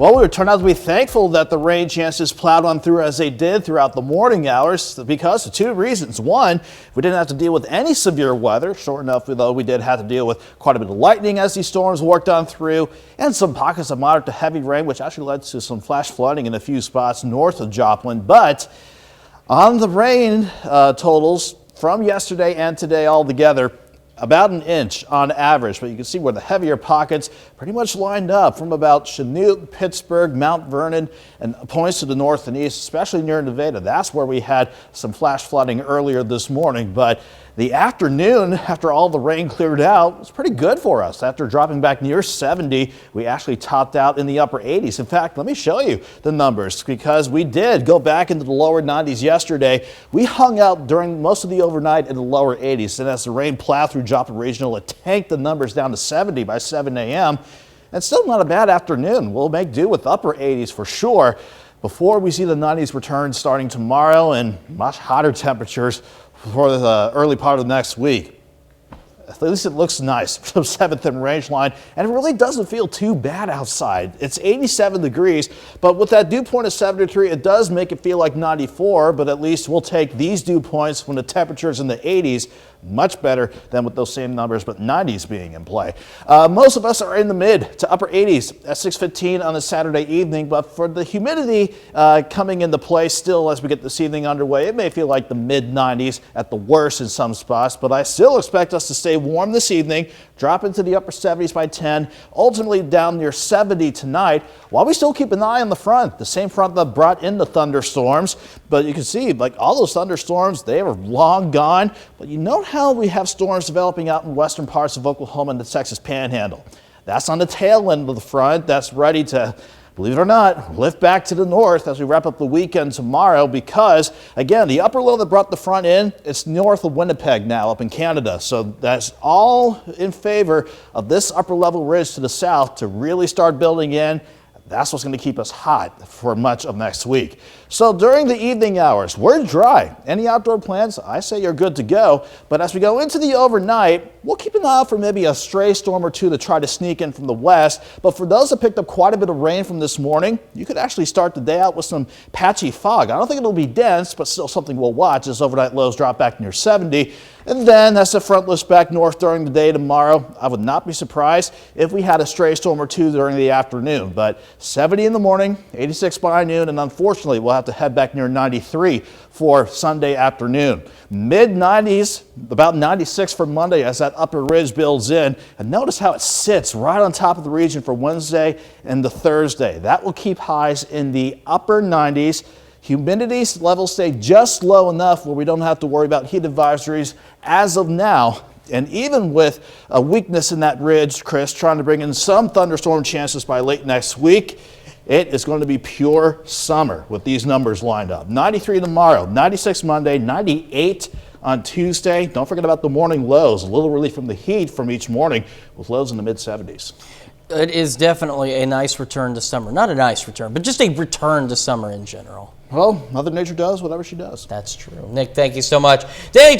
Well, we turned out to be thankful that the rain chances plowed on through as they did throughout the morning hours because of two reasons. One, we didn't have to deal with any severe weather. Sure enough, though, we did have to deal with quite a bit of lightning as these storms worked on through, and some pockets of moderate to heavy rain, which actually led to some flash flooding in a few spots north of Joplin. But on the rain totals from yesterday and today all together, about an inch on average, but you can see where the heavier pockets pretty much lined up from about Chanute, Pittsburgh, Mount Vernon, and points to the north and east, especially near Nevada. That's where we had some flash flooding earlier this morning, but the afternoon, after all the rain cleared out, was pretty good for us. After dropping back near 70, we actually topped out in the upper 80s. In fact, let me show you the numbers because we did go back into the lower 90s yesterday. We hung out during most of the overnight in the lower 80s, and as the rain plowed through Joplin Regional, it tanked the numbers down to 70 by 7 a.m. And still not a bad afternoon. We'll make do with upper 80s for sure before we see the 90s return starting tomorrow and much hotter temperatures for the early part of next week. At least it looks nice from 7th and Range Line, and it really doesn't feel too bad outside. It's 87 degrees, but with that dew point of 73, it does make it feel like 94, but at least we'll take these dew points when the temperature's in the 80s. Much better than with those same numbers, but 90s being in play. Most of us are in the mid to upper 80s at 6:15 on a Saturday evening, but for the humidity coming into play still as we get this evening underway, it may feel like the mid 90s at the worst in some spots, but I still expect us to stay warm this evening, drop into the upper 70s by 10, ultimately down near 70 tonight, while we still keep an eye on the front, the same front that brought in the thunderstorms. But you can see, like all those thunderstorms, they are long gone, but you know how we have storms developing out in western parts of Oklahoma and the Texas Panhandle. That's on the tail end of the front. That's ready to, believe it or not, lift back to the north as we wrap up the weekend tomorrow because, again, the upper low that brought the front in, it's north of Winnipeg now up in Canada. So that's all in favor of this upper level ridge to the south to really start building in. That's what's going to keep us hot for much of next week. So during the evening hours, we're dry. Any outdoor plans, I say you're good to go. But as we go into the overnight, we'll keep an eye out for maybe a stray storm or two to try to sneak in from the west. But for those that picked up quite a bit of rain from this morning, you could actually start the day out with some patchy fog. I don't think it'll be dense, but still something we'll watch as overnight lows drop back near 70. And then as the front lifts back north during the day tomorrow, I would not be surprised if we had a stray storm or two during the afternoon. But 70 in the morning, 86 by noon, and unfortunately we'll have to head back near 93 for Sunday afternoon. Mid 90s, about 96 for Monday as that upper ridge builds in. And notice how it sits right on top of the region for Wednesday and the Thursday. That will keep highs in the upper 90s. Humidity levels stay just low enough where we don't have to worry about heat advisories as of now. And even with a weakness in that ridge, Chris, trying to bring in some thunderstorm chances by late next week, it is going to be pure summer with these numbers lined up. 93 tomorrow, 96 Monday, 98 on Tuesday. Don't forget about the morning lows, a little relief from the heat from each morning with lows in the mid 70s. It is definitely a nice return to summer. Not a nice return, but just a return to summer in general. Well, Mother Nature does whatever she does. That's true. Nick, thank you so much. Danny